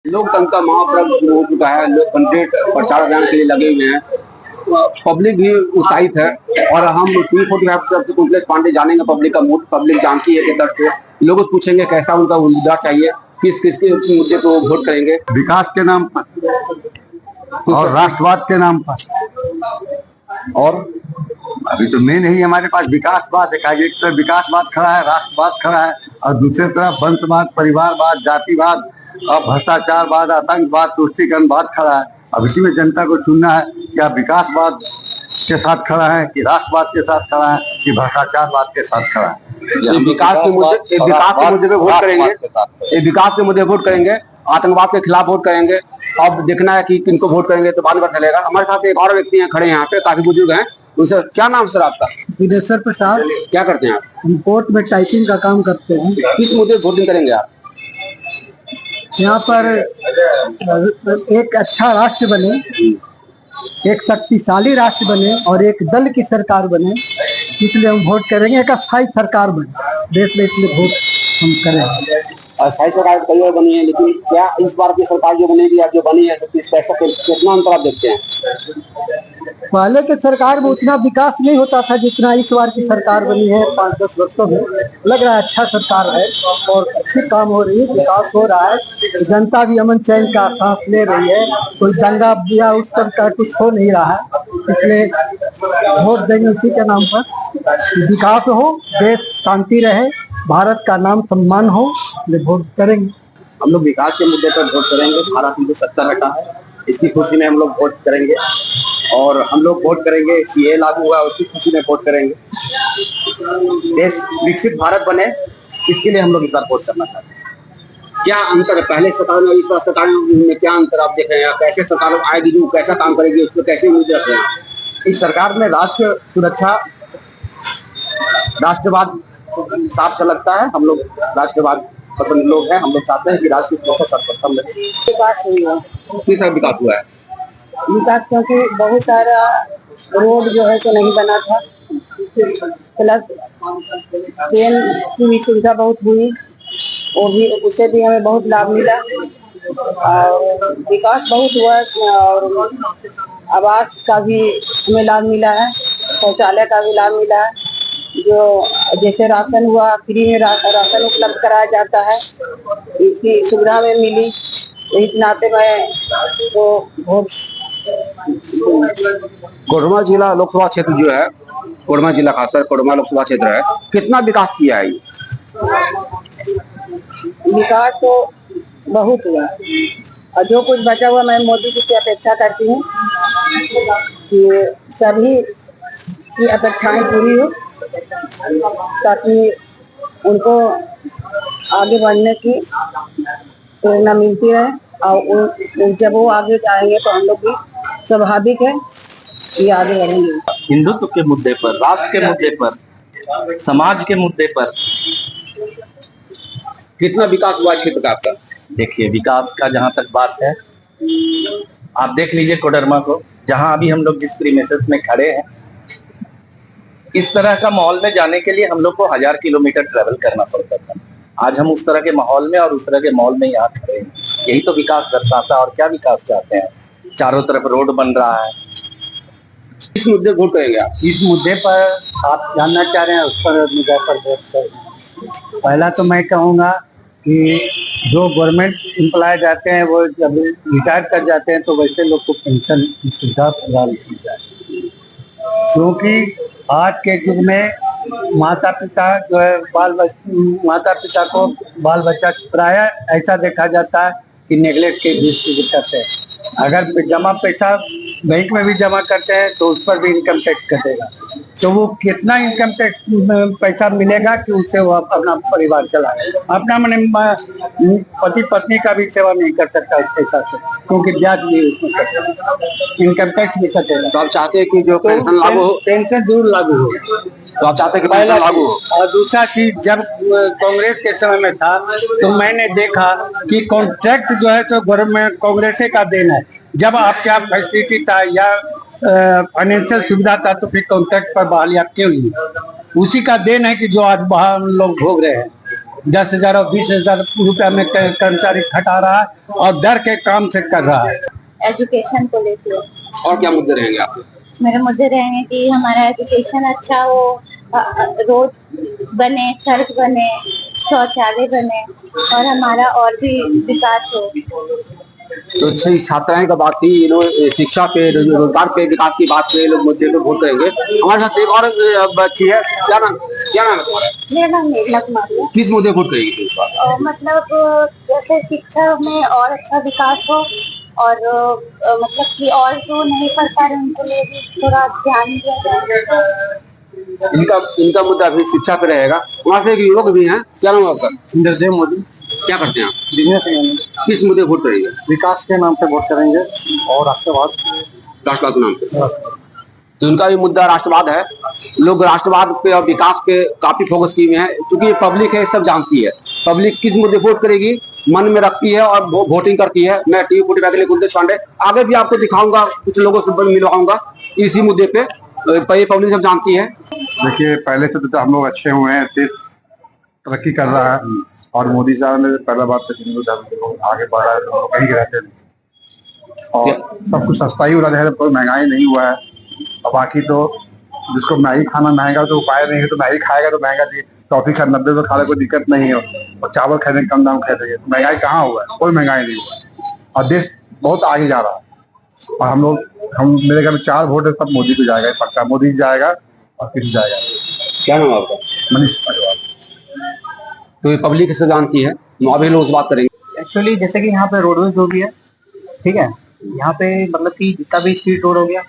लोकतंत्र का महापर्व शुरू हो चुका है। लोग कंटेंट प्रचार अभियान के लिए लगे हुए हैं। पब्लिक भी उत्साहित है और हम T45 से कुंतलेश पांडे जानेंगे पब्लिक का मूड। पब्लिक जानती है कि दर से लोग पूछेंगे कैसा उनका उम्मीदवार चाहिए, किस किस के मुद्दे पे वो वोट करेंगे। विकास के नाम पर और राष्ट्रवाद के नाम पर। और अभी तो मेन ही हमारे पास विकासवाद है। एक तरफ विकासवाद खड़ा है, राष्ट्रवाद खड़ा है, और दूसरी तरफ वंशवाद, परिवारवाद, जातिवाद और भ्रष्टाचारवाद, आतंकवाद, तुष्टिकरणवाद खड़ा है। अब इसी में जनता को चुनना है कि आप विकासवाद के साथ खड़ा है, कि राष्ट्रवाद के साथ खड़ा है, कि भ्रष्टाचारवाद के साथ खड़ा है। विकास के मुद्दे पे वोट करेंगे, विकास के मुद्दे वोट करेंगे, आतंकवाद के खिलाफ वोट करेंगे। अब देखना है कि किनको वोट करेंगे तो बाद में पता चलेगा। हमारे साथ एक और व्यक्ति हैं खड़े यहाँ पे, काफी बुजुर्ग हैं। उनसे क्या नाम सर आपका? विदेश्वर प्रसाद। क्या करते हैं आप? हम कोर्ट में टाइपिंग का काम करते हैं। किस मुद्दे पे वोटिंग करेंगे आप? यहाँ पर एक अच्छा राष्ट्र बने, एक शक्तिशाली राष्ट्र बने और एक दल की सरकार बने, इसलिए हम वोट करेंगे। एक अस्थायी सरकार बने देश में, इसलिए वोट हम करेंगे। अस्थायी सरकार कई बार बनी है, लेकिन क्या इस बार की सरकार जो बनेगी या जो बनी है पैसा कितना अंतर आप देखते हैं? पहले के सरकार में उतना विकास नहीं होता था जितना इस बार की सरकार बनी है। 5-10 वर्षों में लग रहा है अच्छा सरकार है और अच्छी काम हो रही है, विकास हो रहा है। जनता भी अमन चैन का सांस ले रही है, कोई दंगा या उस तरह का कुछ हो नहीं रहा है। इसलिए वोट देंगे उसी के नाम पर। विकास हो, देश शांति रहे, भारत का नाम सम्मान हो, इसलिए वोट करेंगे। हम लोग विकास के मुद्दे पर वोट करेंगे। भारत में जो सत्ता रखा है इसकी खुशी में हम लोग वोट करेंगे, और हम लोग वोट करेंगे। CA लागू हुआ उसकी खुशी में वोट करेंगे। देश विकसित भारत बने, इसके लिए हम लोग इस बार वोट करना चाहते हैं। क्या अंतर है पहले सरकार में और इस बार सरकार में? क्या अंतर आप देख रहे हैं? कैसे सरकार आएगी, जो कैसा काम करेगी, उसको कैसे उम्मीद रख रहे हैं? इस सरकार में राष्ट्र सुरक्षा, राष्ट्रवाद साफ झलकता है। हम लोग राष्ट्रवाद पसंद लोग हैं। हम लोग चाहते हैं कि राष्ट्र की सुरक्षा सर्वप्रथम रहे। विकास हुई है। किस तरह विकास हुआ है? विकास क्योंकि बहुत सारा रोड जो है तो नहीं बना था, प्लस ट्रेन की भी सुविधा बहुत हुई, और भी उससे भी हमें बहुत लाभ मिला। और विकास बहुत हुआ, और आवास का भी हमें लाभ मिला है, शौचालय का भी लाभ मिला है। जो जैसे राशन हुआ, फ्री में राशन उपलब्ध कराया जाता है, इसकी सुविधा हमें मिली। इस नाते मैं तो वोट। कोडरमा जिला लोकसभा क्षेत्र जो है, कोडरमा जिला खासकर कोडरमा लोकसभा क्षेत्र है, कितना विकास किया है? विकास तो बहुत हुआ, और जो कुछ बचा हुआ मैं मोदी जी की अपेक्षा करती हूँ कि सभी की अपेक्षाएं पूरी हो, ताकि उनको आगे बढ़ने की प्रेरणा मिलती है। और जब वो आगे जाएंगे तो हम लोग भी स्वाभाविक है कि आगे बढ़ेंगे। हिंदुत्व के मुद्दे पर, राष्ट्र के मुद्दे पर, समाज के मुद्दे पर कितना विकास हुआ क्षेत्र का आपका? देखिए, विकास का जहां तक बात है, आप देख लीजिए कोडरमा को, जहां अभी हम लोग जिस प्रीमिसेस में खड़े हैं, इस तरह का माहौल में जाने के लिए हम लोग को 1000 किलोमीटर ट्रेवल करना पड़ता था। आज हम उस तरह के माहौल में और उस तरह के माहौल में यहाँ खड़े हैं। यही तो विकास दर्शाता है। और क्या विकास चाहते हैं? चारों तरफ रोड बन रहा है। इस मुद्दे वोट करेंगे आप? इस मुद्दे पर आप जानना चाह रहे हैं, उस पर मुद्दे पर वोट। पहला तो मैं कहूँगा कि जो गवर्नमेंट एम्प्लॉय जाते हैं वो जब रिटायर कर जाते हैं तो वैसे लोग को पेंशन की सुविधा प्रदान की जाए, क्योंकि आज के युग में माता पिता जो है माता पिता को बाल बच्चा प्राय ऐसा देखा जाता है कि नेगलेक्ट के दृष्टि करते हैं। अगर जमा पैसा बैंक में भी जमा करते हैं तो उस पर भी इनकम टैक्स कटेगा, तो वो कितना इनकम टैक्स पैसा मिलेगा कि उससे वो अपना परिवार चलाएगा। अपना मैंने पति पत्नी का भी सेवा नहीं कर सकता उस पैसा से, क्योंकि ब्याज भी उसमें कटेगा, इनकम टैक्स भी कटेगा। तो आप चाहते हैं कि जो पेंशन लागू हो? पेंशन जरूर लागू हो। तो आप चाहते हैं कि पेंशन लागू हो? और दूसरा चीज, जब कांग्रेस के समय में था तो मैंने देखा कि कॉन्ट्रैक्ट जो है सो गवर्नमेंट कांग्रेस का देन है। जब आपके यहाँ फैसिलिटी था या फाइनेंशियल सुविधा था तो फिर कॉन्ट्रैक्ट पर बहाली आप क्यों नहीं? उसी का देन है कि जो आज हम लोग भोग रहे हैं। 10,000 और 20,000 रुपया में कर्मचारी घटा रहा है और डर के काम से कर रहा है। एजुकेशन को लेकर और क्या मुद्दे रहेंगे आपके? मेरे मुद्दे रहेंगे कि हमारा एजुकेशन अच्छा हो, रोड बने, सड़क बने, शौचालय बने और हमारा और भी विकास हो। तो छात्राएं का बात थी, शिक्षा पे, रोजगार पे, विकास की बात पे लोग मुद्दे पे वोट करेंगे। हमारे साथ एक और बच्ची है, क्या नाम है तुम्हारा? मेरा नाम मेघना कुमारी है। किस मुद्दे वोट करेगी इस बार? मतलब जैसे शिक्षा में और अच्छा विकास हो और मतलब कि और जो नहीं पढ़ पा रहे उनके लिए भी थोड़ा ध्यान दिया जाए। इनका मुद्दा अभी शिक्षा पे रहेगा। वहाँ से एक युवक भी हैं, क्या नाम है आपका? इंद्रदेव मोदी। क्या करते हैं आप? बिजनेसमैन। किस मुद्दे वोट करेंगे? विकास के नाम पे वोट करेंगे और राष्ट्रवाद के नाम पे। तो उनका भी मुद्दा राष्ट्रवाद है। लोग राष्ट्रवाद पे और विकास पे काफी फोकस किए हुए हैं, क्योंकि पब्लिक है, सब जानती है पब्लिक किस मुद्दे वोट करेगी, मन में रखती है और वोटिंग करती है। मैं टीवी 45 के लिए कुलदीप पांडे आगे भी आपको दिखाऊंगा, कुछ लोगों से मिलवाऊंगा इसी मुद्दे पे। ये पब्लिक सब जानती है। देखिए, पहले से तो हम लोग अच्छे हुए हैं, देश तरक्की कर रहा है और मोदी साहब ने पहला बात तो हिंदू धर्म आगे बढ़ रहा है, तो कहीं रहते नहीं और सब कुछ सस्ता ही हो रहा है, कोई महंगाई नहीं हुआ है। और बाकी तो जिसको मैगी खाना महंगा तो उपाय नहीं है, तो मैगी खाएगा तो महंगा जी टॉफी खा 90 में खा ले, कोई दिक्कत नहीं है। और चावल खाने कम दाम खाएंगे, तो महंगाई कहाँ हुआ है? कोई महंगाई नहीं हुआ है और देश बहुत आगे जा रहा है। और मेरे घर में 4 वोट है, सब मोदी को जाएगा, पक्का मोदी जाएगा और किसी जाएगा। क्या नाम है आपका? मनीष अग्रवाल। तो ये पब्लिक से जानती है, अभी लोग बात करेंगे। एक्चुअली जैसे कि यहाँ पे रोडवेज हो गया, ठीक है, यहाँ पे मतलब कि जितना भी स्ट्रीट रोड हो गया,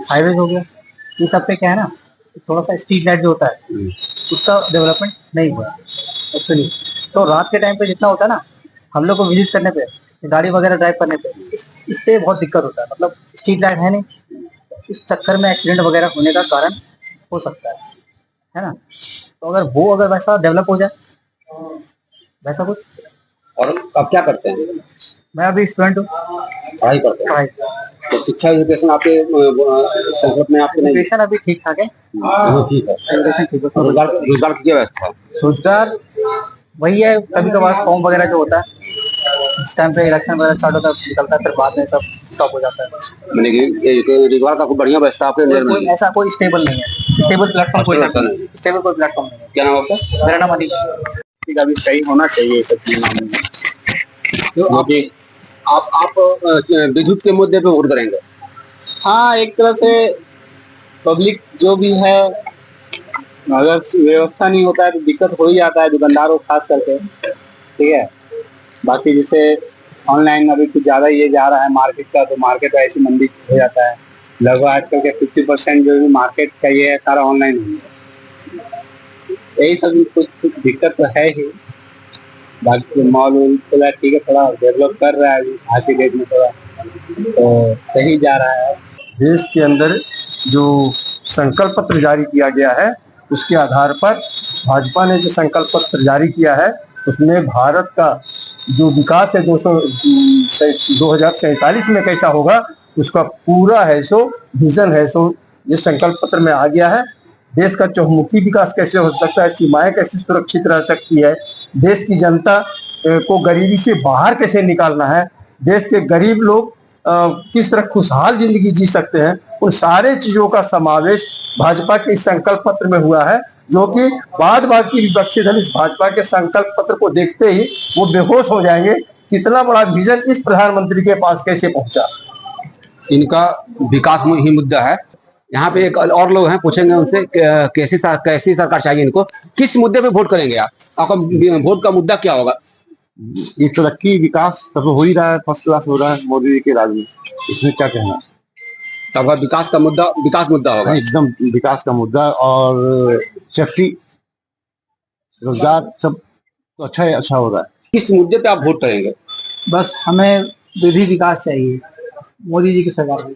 हाईवेज हो गया, ये सब पे क्या है ना, थोड़ा सा स्ट्रीट लाइट जो होता है उसका डेवलपमेंट नहीं हुआ एक्चुअली। तो रात के टाइम पे जितना होता है ना, हम लोग को विजिट करने पे, गाड़ी वगैरह ड्राइव करने पे, इस पे बहुत दिक्कत होता है। मतलब स्ट्रीट लाइट है नहीं, इस चक्कर में एक्सीडेंट वगैरह होने का कारण हो सकता है ना। तो अगर वैसा डेवलप हो जाए, वैसा कुछ। और आप क्या करते हैं? मैं अभी स्टूडेंट हूँ, पढ़ाई करते हैं। तो शिक्षा एजुकेशन आपके संकल्प में आपके नहीं? एजुकेशन अभी ठीक ठाक है। ठीक है, एजुकेशन ठीक है। रोजगार की क्या व्यवस्था है? रोजगार वही है, कभी कभार फॉर्म वगैरह जो होता है, इस टाइम पे इलेक्शन वगैरह स्टार्ट होता है, निकलता है, फिर बाद में सब स्टॉप हो जाता है। मैंने कि रोजगार का कोई बढ़िया व्यवस्था आपके नजर में कोई ऐसा कोई स्टेबल नहीं है, स्टेबल प्लेटफॉर्म कोई नहीं, स्टेबल कोई प्लेटफॉर्म नहीं है। क्या नाम है आपका? मेरा नाम अनिल है। का भी सही होना चाहिए सब चीज। तो आप विद्युत के मुद्दे पे वोट करेंगे? हाँ, एक तरह से पब्लिक जो भी है, अगर व्यवस्था नहीं होता है तो दिक्कत हो ही जाता है दुकानदारों खास करके, ठीक है। बाकी जैसे ऑनलाइन अभी कुछ ज़्यादा ये जा रहा है मार्केट का, तो मार्केट ऐसी मंदी हो जाता है। लगभग आजकल के 50% जो भी मार्केट का ये है सारा ऑनलाइन हो गया। यही सब कुछ दिक्कत तो है ही। बाकी मॉल खुला, ठीक है, थोड़ा डेवलप कर रहा है आज की डेट में, थोड़ा तो सही जा रहा है। देश के अंदर जो संकल्प पत्र जारी किया गया है, उसके आधार पर भाजपा ने जो संकल्प पत्र जारी किया है, उसमें भारत का जो विकास है 2047 में कैसा होगा, उसका पूरा है सो विजन है सो ये संकल्प पत्र में आ गया है। देश का चहुमुखी विकास कैसे हो सकता है, सीमाएं कैसे सुरक्षित रह सकती है, देश की जनता को गरीबी से बाहर कैसे निकालना है, देश के गरीब लोग किस तरह खुशहाल जिंदगी जी सकते हैं, उन सारे चीजों का समावेश भाजपा के इस संकल्प पत्र में हुआ है, जो कि बाद की विपक्षी दल इस भाजपा के संकल्प पत्र को देखते ही वो बेहोश हो जाएंगे, कितना बड़ा विजन इस प्रधानमंत्री के पास कैसे पहुंचा। इनका विकास ही मुद्दा है। यहाँ पे एक और लोग हैं, पूछेंगे उनसे कैसी सरकार चाहिए इनको, किस मुद्दे पे वोट करेंगे आप? आपका वोट का मुद्दा क्या होगा? ये तरक्की विकास सब हो ही रहा है, फर्स्ट क्लास हो रहा है मोदी जी के राज में, इसमें क्या कहना। तो विकास मुद्दा होगा, एकदम विकास का मुद्दा और सेफ्टी, रोजगार सब तो अच्छा हो रहा है। किस मुद्दे पे आप वोट करेंगे? बस हमें विधि विकास चाहिए, मोदी जी की सरकार में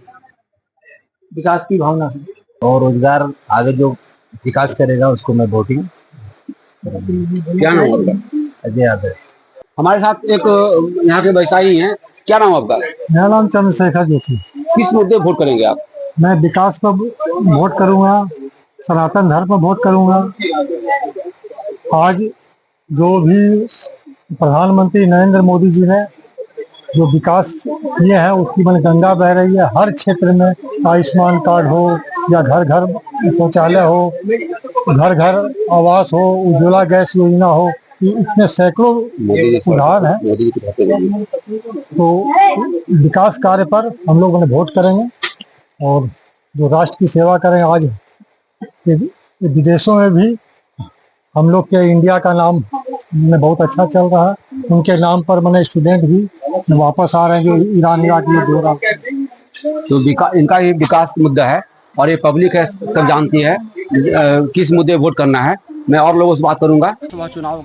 विकास की भावना से, और रोजगार आगे जो विकास करेगा उसको मैं वोटिंग। क्या नाम आपका? अजय यादव। हमारे साथ एक यहाँ के व्यवसायी हैं, क्या नाम आपका? मेरा नाम चंद्रशेखर जोशी। किस मुद्दे वोट करेंगे आप? मैं विकास पर वोट करूंगा, सनातन धर्म पर वोट करूंगा। आज जो भी प्रधानमंत्री नरेंद्र मोदी जी ने जो विकास किए हैं उसकी मैंने गंगा बह रही है। हर क्षेत्र में आयुष्मान कार्ड हो या घर घर शौचालय हो, घर घर आवास हो, उज्ज्वला गैस योजना हो, इतने सैकड़ों उदाहरण हैं। तो विकास कार्य पर हम लोग मैंने वोट करेंगे और जो राष्ट्र की सेवा करें। आज विदेशों में भी हम लोग के इंडिया का नाम में बहुत अच्छा चल रहा है। उनके नाम पर मैंने स्टूडेंट भी वापस आ रहे हैं जो ईरान इराक में दो रहा। तो इनका ये विकास मुद्दा है और ये पब्लिक है, सब जानती है किस मुद्दे वोट करना है। मैं और लोगों से बात करूंगा। लोकसभा चुनाव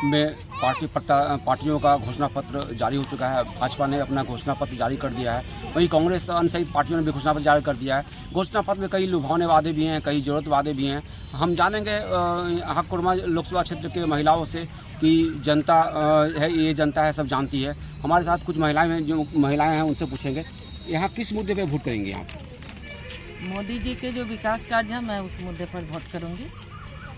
में पार्टियों का घोषणा पत्र जारी हो चुका है। भाजपा ने अपना घोषणा पत्र जारी कर दिया है, वहीं कांग्रेस सहित पार्टियों ने भी घोषणा पत्र जारी कर दिया है। घोषणा पत्र में कई लुभावने वादे भी हैं, कई जरूरत वादे भी हैं। हम जानेंगे हककुरमा लोकसभा क्षेत्र के महिलाओं से कि जनता है, ये जनता है, सब जानती है। हमारे साथ कुछ महिलाएं हैं, उनसे पूछेंगे यहाँ किस मुद्दे पर वोट करेंगे आप? मोदी जी के जो विकास कार्य है मैं उस मुद्दे पर वोट करूंगी।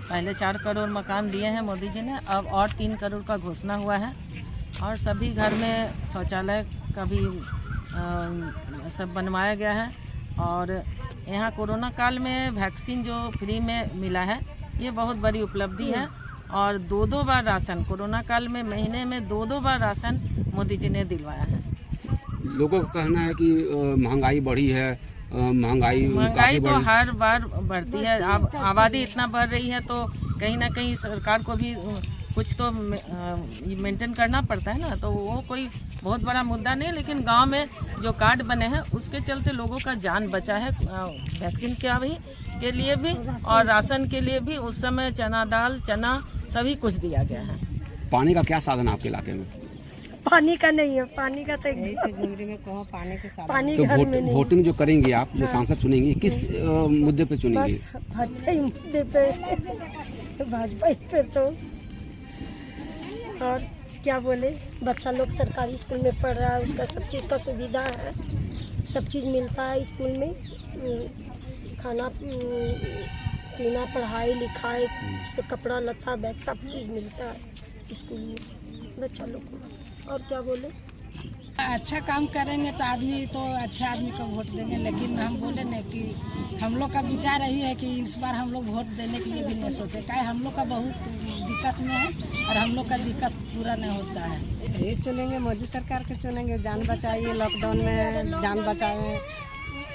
पहले 4 करोड़ मकान दिए हैं मोदी जी ने, अब और 3 करोड़ का घोषणा हुआ है और सभी घर में शौचालय का भी सब बनवाया गया है। और यहाँ कोरोना काल में वैक्सीन जो फ्री में मिला है ये बहुत बड़ी उपलब्धि है। और 2-2 बार राशन कोरोना काल में महीने में 2-2 बार राशन मोदी जी ने दिलवाया है। लोगों का कहना है कि महंगाई बढ़ी है, महंगाई तो हर बार बढ़ती है। अब आबादी इतना बढ़ रही है तो कहीं ना कहीं सरकार को भी कुछ तो मेंटेन करना पड़ता है ना। तो वो कोई बहुत बड़ा मुद्दा नहीं है, लेकिन गांव में जो कार्ड बने हैं उसके चलते लोगों का जान बचा है। वैक्सीन के लिए भी और राशन के लिए भी उस समय चना दाल चना सभी कुछ दिया गया है। पानी का क्या साधन है आपके इलाके में? पानी का नहीं है, पानी का तो पानी तो घर में नहीं। वोटिंग जो करेंगे आप, जो सांसद चुनेंगे, किस मुद्दे पे चुनेंगे? बस भाजपा ही मुद्दे पे, भाजपा ही पे। तो और क्या बोले, बच्चा लोग सरकारी स्कूल में पढ़ रहा है, उसका सब चीज़ का सुविधा है, सब चीज़ मिलता है स्कूल में, खाना पीना, पढ़ाई लिखाई, कपड़ा लत्ता बैग सब चीज़ मिलता है स्कूल में बच्चा लोग को। और क्या बोले, अच्छा काम करेंगे तो आदमी तो अच्छे आदमी को वोट देंगे। लेकिन हम बोले न कि हम लोग का विचार यही है कि इस बार हम लोग वोट देने के लिए भी नहीं सोचे, क्या हम लोग का बहुत दिक्कत में है और हम लोग का दिक्कत पूरा नहीं होता है। ये चुनेंगे, मोदी सरकार के चुनेंगे, जान बचाइए, लॉकडाउन में जान बचाए,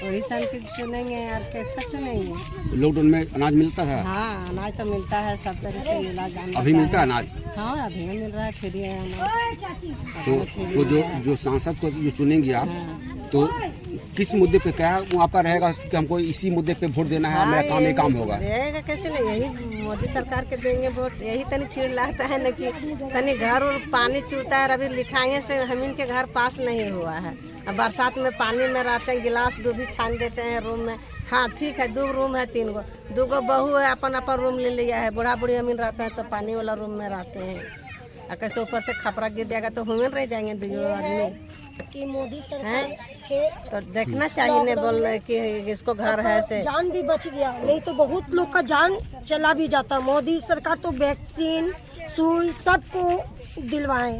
वही सन के चुनेंगे। और किसका चुनेंगे? लॉकडाउन में अनाज मिलता था? हाँ, अनाज तो मिलता है, सब तरह से मिला। जान अभी मिलता है अनाज? हाँ, अभी मिल रहा है, फ्री है अनाज। तो जो सांसद को जो चुनेंगे आप, तो किस मुद्दे पे क्या वो आपका रहेगा कि हमको इसी मुद्दे पे वोट देना है, मेरा काम ये काम होगा? देगा कैसे नहीं, यही मोदी सरकार के देंगे वोट। यही तनी चिड़ लगता है न कि तनी घर और पानी चूता है। अभी लिखाइए से हम इनके घर पास नहीं हुआ है। अब बरसात में पानी में रहते हैं, गिलास डूबी छान देते हैं रूम में। हाँ ठीक है, 2 रूम है, 3 गो, 2 गो बहू है, अपन रूम ले लिया है। बूढ़ा बूढ़ी अमीन रहते हैं तो पानी वाला रूम में रहते हैं। और कैसे ऊपर से खपरा गिर जाएगा तो हुए रह जाएंगे 2 आदमी। कि मोदी सरकार तो देखना चाहिए, नहीं बोल रहे कि इसको घर है से जान भी बच गया, नहीं तो बहुत लोग का जान चला भी जाता। मोदी सरकार तो वैक्सीन सुई सबको दिलवाए।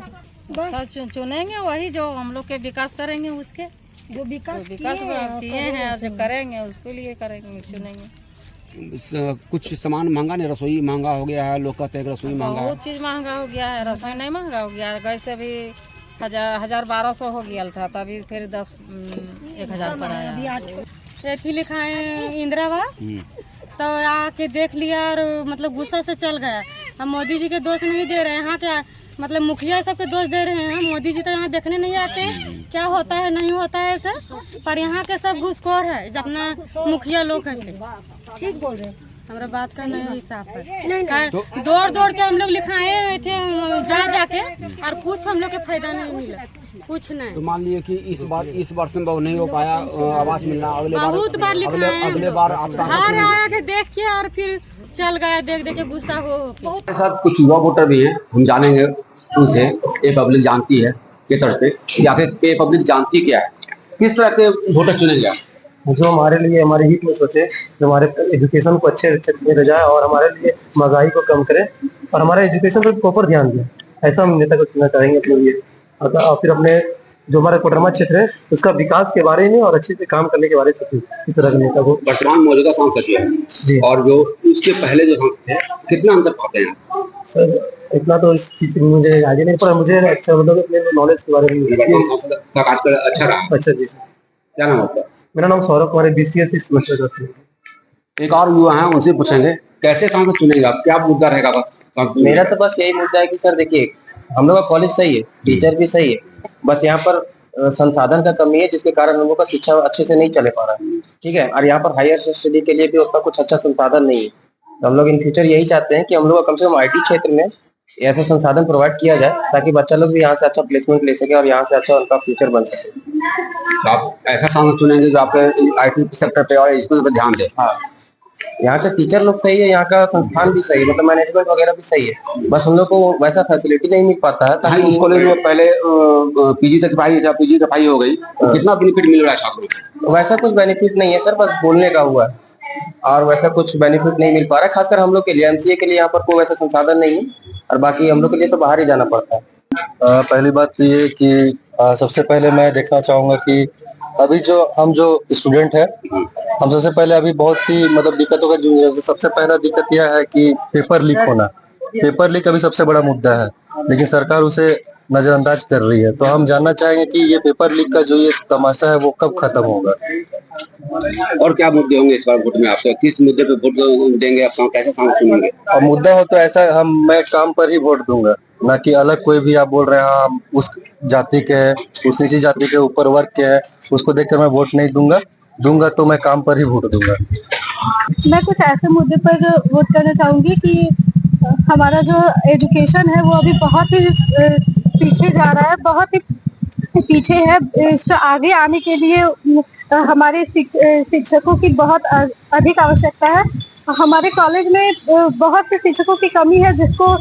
बस चुनेंगे वही जो हम लोग के विकास करेंगे, उसके जो विकास किए हैं और जो करेंगे उसके लिए करेंगे, चुनेंगे। कुछ सामान महंगा नहीं, रसोई महंगा हो गया है, लोग कहते हैं रसोई महंगा है। बहुत चीज़ महंगा हो गया है, रसोई नहीं महंगा हो गया है। गैस से भी 1000-1200 हो गया था, तभी फिर 10-1000 पर आया। एथी लिखा है इंदिरा आवास, तो आके देख लिया और मतलब गुस्सा से चल गया। हम मोदी जी के दोष नहीं दे रहे हैं, यहाँ क्या मतलब मुखिया सबके दोष दे रहे हैं। मोदी जी तो यहाँ देखने नहीं आते क्या होता है नहीं होता है ऐसा, पर यहाँ के सब घूसखोर है, अपना मुखिया लोग है। ठीक बोल रहे, हमारा बात का नहीं साफ है। दौड़ के हम लोग लिखाए थे जाके, और कुछ हम लोग के फायदा नहीं मिला, कुछ नहीं। तो मान लिए कि इस वर्ष में नहीं हो पाया आवास मिलना, बहुत बार लिखाए, अगले बार आप हार आया के देख के और फिर चल गया, देख के गुस्सा हो। हमारे साथ कुछ युवा वोटर भी हैं, हम जानेंगे उनसे। ये पब्लिक जानती है के तरह से, या फिर ये पब्लिक जानती क्या है, किस तरह के वोटर चुनेंगे आप? जो हमारे लिए हमारे हित में सोचे, जो हमारे एजुकेशन को अच्छे दे जाए और हमारे लिए महंगाई को कम करे, और हमारे एजुकेशन पर प्रॉपर ध्यान दें, ऐसा हम नेता को चुनना चाहेंगे अपने लिए। और फिर अपने जो हमारा कोडरमा क्षेत्र है उसका विकास के बारे में और अच्छे से काम करने के बारे में इस तरह के नेता को। वर्तमान मौजूदा सांसद जो है जी, और जो उसके पहले जो सांसद थे, कितना अंतर पाते हैं सर इतना तो इस चीज से मुझे आगे नहीं, पर मुझे अच्छा मतलब अपने नॉलेज के बारे में। वर्तमान सांसद का कार्यकाल अच्छा रहा? अच्छा जी सर। क्या नाम आपका? मेरा नाम सौरभ कुमार है, BCS इस समस्या करते हैं। एक और युवा हैं, उनसे पूछेंगे कैसे सांसद चुनेंगे आप, क्या मुद्दा रहेगा बस सांसद? मेरा तो बस यही मुद्दा है कि सर देखिए, हम लोग का कॉलेज सही है, टीचर भी सही है, बस यहाँ पर संसाधन का कमी है, जिसके कारण हम लोग का शिक्षा अच्छे से नहीं चले पा रहा है। ठीक है, और यहाँ पर हायर स्टडी के लिए भी उतना कुछ अच्छा संसाधन नहीं है। तो हम लोग इन फ्यूचर यही चाहते हैं कि हम लोग का कम से कम IT क्षेत्र में ऐसा संसाधन प्रोवाइड किया जाए ताकि बच्चा लोग भी यहाँ से अच्छा प्लेसमेंट ले सके और यहाँ से अच्छा उनका फ्यूचर बन सके। तो आप ऐसा सांसद चुनेंगे जो आपके IT सेक्टर पे और एजुकेशन पे ध्यान दे? हाँ, यहाँ से टीचर लोग सही है, यहाँ का संस्थान भी सही है, मतलब मैनेजमेंट वगैरह भी सही है, बस हम लोग को वैसा फैसिलिटी नहीं मिल पाता है। ताकि इस कॉलेज में पहले PG तक पढ़ाई, जब PG की पढ़ाई हो गई तो कितना बेनिफिट मिल रहा है छात्रों को? वैसा कुछ बेनिफिट नहीं है सर, बस बोलने का हुआ है और वैसा कुछ बेनिफिट नहीं मिल पा रहा है, खासकर हम लोग के लिए। MCA के लिए यहाँ पर कोई वैसा संसाधन नहीं है और बाकी हम लोग के लिए तो बाहर ही जाना पड़ता है। पहली बात तो ये कि सबसे पहले मैं देखना चाहूंगा कि अभी हम जो स्टूडेंट है, हम सबसे पहले अभी बहुत सी मतलब दिक्कतों का जूझ रहे हैं। सबसे पहला दिक्कत यह है कि पेपर लीक होना। पेपर लीक अभी सबसे बड़ा मुद्दा है, लेकिन सरकार उसे नजरअंदाज कर रही है। तो हम जानना चाहेंगे कि ये पेपर लीक का जो ये तमाशा है वो कब खत्म होगा। और क्या मुद्दे होंगे इस बार वोट में आपसे? किस मुद्दे पे वोट देंगे आप, कैसे सांसद चुनेंगे? और मुद्दा हो तो ऐसा मैं काम पर ही वोट दूंगा, ना कि अलग कोई भी। आप बोल रहे हैं हम उस जाति के हैं, उस नीची जाति के ऊपर वर्ग के हैं, उसको देखकर मैं वोट नहीं दूंगा तो मैं काम पर ही वोट दूंगा। मैं कुछ ऐसे मुद्दे पर वोट करना चाहूंगी कि हमारा जो एजुकेशन है वो अभी बहुत ही पीछे जा रहा है, बहुत ही पीछे है। इसका आगे आने के लिए हमारे शिक्षकों की बहुत अधिक आवश्यकता है। हमारे कॉलेज में बहुत से शिक्षकों की कमी है, जिसको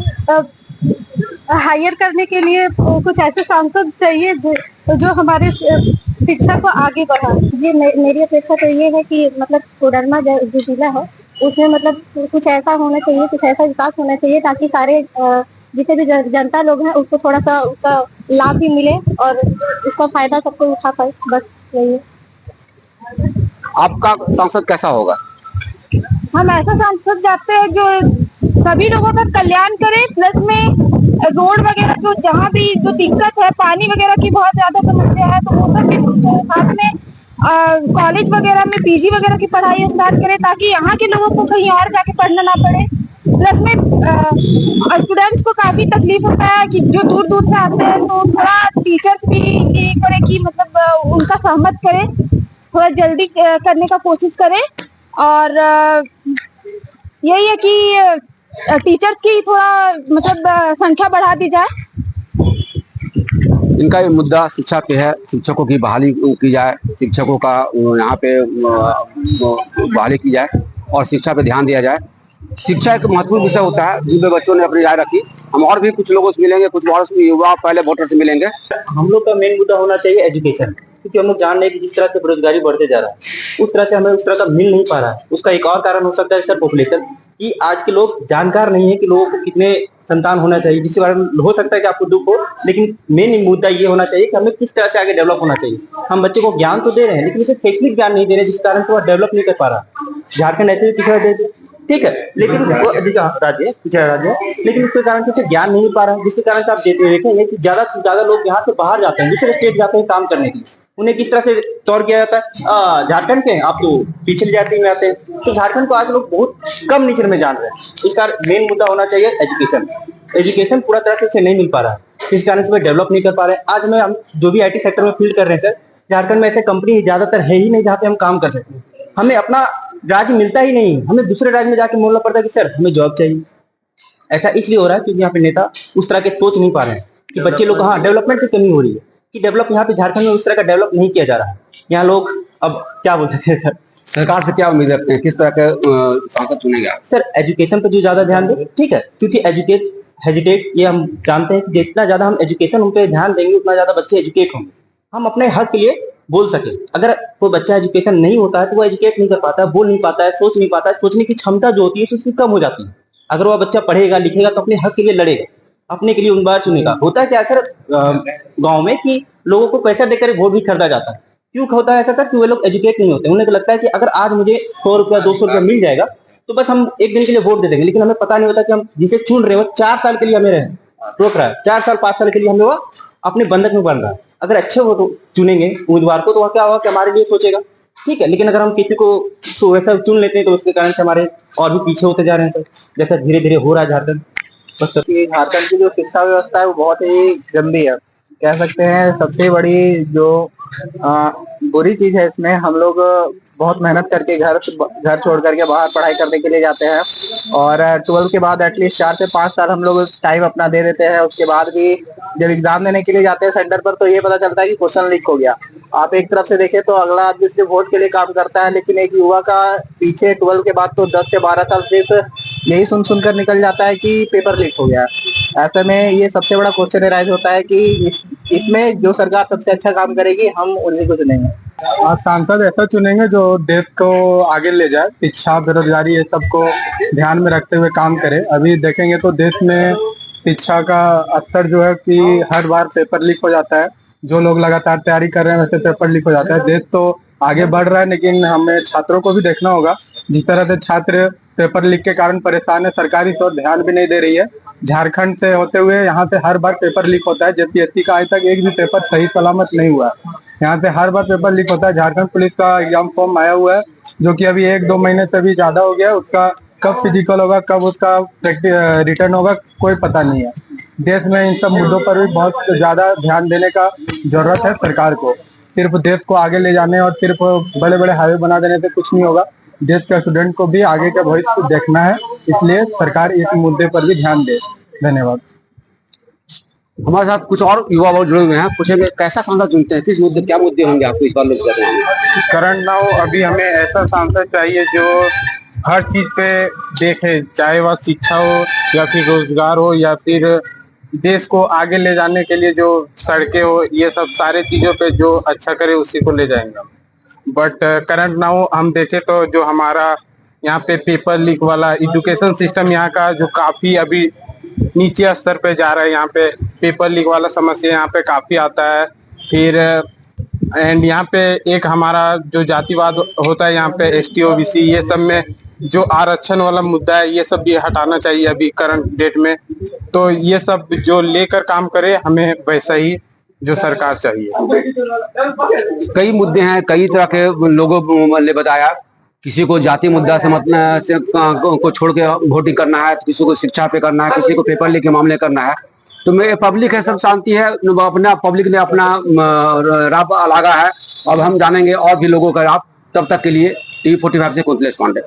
हायर करने के लिए कुछ ऐसे सांसद चाहिए जो हमारे शिक्षा को आगे बढ़ाए। जी, मेरी अपेक्षा तो ये है कि मतलब कोडरमा जो जिला है उसमें मतलब कुछ ऐसा होना चाहिए, कुछ ऐसा विकास होना चाहिए ताकि सारे जितने भी जनता लोग हैं उसको थोड़ा सा उसका लाभ भी मिले और उसका फायदा सबको उठा पाए, बस यही है। आपका सांसद कैसा होगा? हम ऐसा सांसद चाहते हैं जो सभी लोगों का कल्याण करे, प्लस में रोड वगैरह जो जहाँ भी जो दिक्कत है, पानी वगैरह की बहुत ज्यादा समस्या है, तो वो सब भी साथ में कॉलेज वगैरह में PG वगैरह की पढ़ाई स्टार्ट करें ताकि यहाँ के लोगों को कहीं और जाके पढ़ना ना पड़े। प्लस में स्टूडेंट्स को काफी तकलीफ होता है कि जो दूर दूर से आते हैं, तो थोड़ा टीचर्स भी ये करे कि मतलब उनका सहमत करे, थोड़ा जल्दी करने का कोशिश करें। और यही है कि टीचर्स की थोड़ा मतलब संख्या बढ़ा दी जाए। इनका ये मुद्दा शिक्षा पे है, शिक्षकों की बहाली की जाए, शिक्षकों का यहाँ पे बहाली की जाए और शिक्षा पे ध्यान दिया जाए। शिक्षा एक महत्वपूर्ण विषय होता है जिसमें बच्चों ने अपनी राय रखी। हम और भी कुछ लोगों से मिलेंगे, कुछ और युवा पहले वोटर से मिलेंगे। हम लोग का मेन मुद्दा होना चाहिए एजुकेशन, क्योंकि हम लोग जान रहे हैं कि जिस तरह से बेरोजगारी बढ़ते जा रहा है उस तरह से हमें उस तरह का मिल नहीं पा रहा है। उसका एक और कारण हो सकता है सर पॉपुलेशन, कि आज के लोग जानकार नहीं है कि लोगों को कितने संतान होना चाहिए, जिसके बारे में हो सकता है कि आपको दुख हो, लेकिन मेन मुद्दा ये होना चाहिए कि हमें किस तरह से आगे डेवलप होना चाहिए। हम बच्चे को ज्ञान तो दे रहे हैं लेकिन उसे टेक्निक ज्ञान नहीं दे रहे, जिस कारण से वह डेवलप नहीं कर पा रहा। झारखंड ऐसे भी पिछड़ा देश, ठीक है, लेकिन वो राज्य है, पिछड़ा राज्य है, लेकिन उसके कारण से उसे ज्ञान नहीं मिल पा रहा है, जिसके कारण से आप देखेंगे कि ज्यादा से ज्यादा लोग यहाँ से बाहर जाते हैं, दूसरे स्टेट जाते हैं काम करने के लिए। उन्हें किस तरह से तौर किया जाता है, झारखंड के आप तो पिछली जाति में आते हैं। तो झारखंड को आज लोग बहुत कम नेचर में जान रहे हैं। इसका मेन मुद्दा होना चाहिए एजुकेशन। एजुकेशन पूरा तरह से उसे नहीं मिल पा रहा है, इस कारण से वे डेवलप नहीं कर पा रहे हैं। आज हम जो भी IT सेक्टर में फील्ड कर रहे हैं सर, झारखंड में ऐसे कंपनी ज्यादातर है ही नहीं जहाँ पे हम काम कर सकते हैं। हमें अपना राज्य मिलता ही नहीं, हमें दूसरे राज्य में जाके बोलना पड़ता है कि सर हमें जॉब चाहिए। ऐसा इसलिए हो रहा है क्योंकि यहाँ पे नेता उस तरह के सोच नहीं पा रहे हैं कि बच्चे लोग, हाँ डेवलपमेंट की कमी हो रही है कि डेवलप यहाँ पे झारखंड में उस तरह का डेवलप नहीं किया जा रहा है। यहाँ लोग अब क्या बोल सकते हैं सर, सरकार से क्या उम्मीद रखते हैं, किस तरह के सांसद चुनेगा? सर एजुकेशन पे जो ज्यादा ध्यान दे, ठीक है, क्योंकि हेजिटेट ये हम जानते हैं कि जितना ज्यादा हम एजुकेशन उन पे ध्यान देंगे उतना ज्यादा बच्चे एजुकेट होंगे, हम अपने हक के लिए बोल सके। अगर कोई बच्चा एजुकेशन नहीं होता है तो वो एजुकेट नहीं कर पाता है, बोल नहीं पाता है, सोच नहीं पाता है, सोचने की क्षमता जो होती है तो उसकी कम हो जाती है। अगर वह बच्चा पढ़ेगा लिखेगा तो अपने हक के लिए लड़ेगा, अपने के लिए उम्मीदवार चुनेगा। होता है क्या सर गांव में कि लोगों को पैसा देकर वोट भी खरीदा जाता है। क्यों होता है ऐसा सर? कि वे लोग एजुकेट नहीं होते। उन्हें तो लगता है कि अगर आज मुझे 100 रुपया 200 रुपया मिल जाएगा तो बस हम एक दिन के लिए वोट दे देंगे, लेकिन हमें पता नहीं होता कि हम जिसे चुन रहे हैं वो 4 साल के लिए हमें रोक रहा है, 4 साल 5 साल के लिए हमें वो अपने बंधक में बन रहा है। अगर अच्छे वोट चुनेंगे उम्मीदवार को तो वह क्या होगा कि हमारे लिए सोचेगा, ठीक है। लेकिन अगर हम किसी को तो वैसा चुन लेते हैं तो उसके कारण से हमारे और भी पीछे होते जा रहे हैं सर, जैसा धीरे धीरे हो रहा है झारखंड। बस झारखंड की जो शिक्षा व्यवस्था है वो बहुत ही गंदी है, कह सकते हैं। सबसे बड़ी जो बुरी चीज है इसमें, हम लोग बहुत मेहनत करके घर छोड़ करके बाहर पढ़ाई करने के लिए जाते हैं और 12 के बाद एटलीस्ट 4 से 5 साल हम लोग टाइम अपना दे देते हैं। उसके बाद भी जब एग्जाम देने के लिए जाते हैं सेंटर पर तो ये पता चलता है कि क्वेश्चन लीक हो गया। आप एक तरफ से देखें तो अगला आदमी सिर्फ वोट के लिए काम करता है, लेकिन एक युवा का पीछे 12 के बाद तो 10 से 12 साल सिर्फ यही सुन कर निकल जाता है कि पेपर लीक हो गया। ऐसे में ये सबसे बड़ा क्वेश्चन राइज होता है कि इसमें जो सरकार सबसे अच्छा काम करेगी हम उन्हीं को चुनेंगे। आज सांसद ऐसा चुनेंगे जो देश को आगे ले जाए, शिक्षा बेरोजगारी ये सबको ध्यान में रखते हुए काम करे। अभी देखेंगे तो देश में शिक्षा का स्तर जो है कि हर बार पेपर लीक हो जाता है। जो लोग लगातार तैयारी कर रहे हैं वैसे पेपर लीक हो जाता है। देश तो आगे बढ़ रहा है लेकिन हमें छात्रों को भी देखना होगा। जिस तरह से छात्र पेपर लीक के कारण परेशान है, सरकारी इस ओर ध्यान भी नहीं दे रही है। झारखंड से होते हुए यहाँ से हर बार पेपर लीक होता है, जबकि एससी का आज तक एक भी पेपर सही सलामत नहीं हुआ। यहाँ से हर बार पेपर लीक होता है। झारखंड पुलिस का एग्जाम फॉर्म आया हुआ है जो कि अभी 1-2 महीने से भी ज्यादा हो गया। उसका कब फिजिकल होगा, कब उसका रिटर्न होगा, कोई पता नहीं है। देश में इन सब मुद्दों पर भी बहुत ज्यादा ध्यान देने का जरूरत है सरकार को। सिर्फ देश को आगे ले जाने और सिर्फ बड़े बड़े हाईवे बना देने से कुछ नहीं होगा। देश के स्टूडेंट को भी आगे का भविष्य देखना है, इसलिए सरकार इस मुद्दे पर भी ध्यान दे। धन्यवाद। हमारे साथ कुछ और युवा बहुत जुड़े हुए हैं, पूछेंगे कैसा सांसद चुनते हैं, किस मुद्दे, क्या मुद्दे होंगे आपको इस बार लोकसभा में? करंट नाउ अभी हमें ऐसा सांसद चाहिए जो हर चीज पे देखे, चाहे वह शिक्षा हो या फिर रोजगार हो या फिर देश को आगे ले जाने के लिए जो सड़कें हो, ये सब सारे चीजों पे जो अच्छा करे उसी को ले जाएंगे। बट करंट नाउ हम देखें तो जो हमारा यहाँ पे पेपर लीक वाला एजुकेशन सिस्टम यहाँ का जो काफी अभी नीचे स्तर पे जा रहा है। यहाँ पे पेपर लीक वाला समस्या यहाँ पे काफी आता है। फिर एंड यहाँ पे एक हमारा जो जातिवाद होता है यहाँ पे ST OBC ये सब में जो आरक्षण वाला मुद्दा है ये सब भी हटाना चाहिए अभी करंट डेट में। तो ये सब जो लेकर काम करे हमें वैसा ही जो सरकार चाहिए। कई मुद्दे हैं, कई तरह के लोगों ने बताया। किसी को जाति मुद्दा से मतलब से को छोड़ के वोटिंग करना है, किसी को शिक्षा पे करना है, किसी को पेपर लीक के मामले करना है। तो मैं पब्लिक है, सब शांति है, अपना पब्लिक ने अपना राह लगा है। अब हम जानेंगे और भी लोगों का राह। तब तक के लिए TV45 से कुंतलेश पांडे।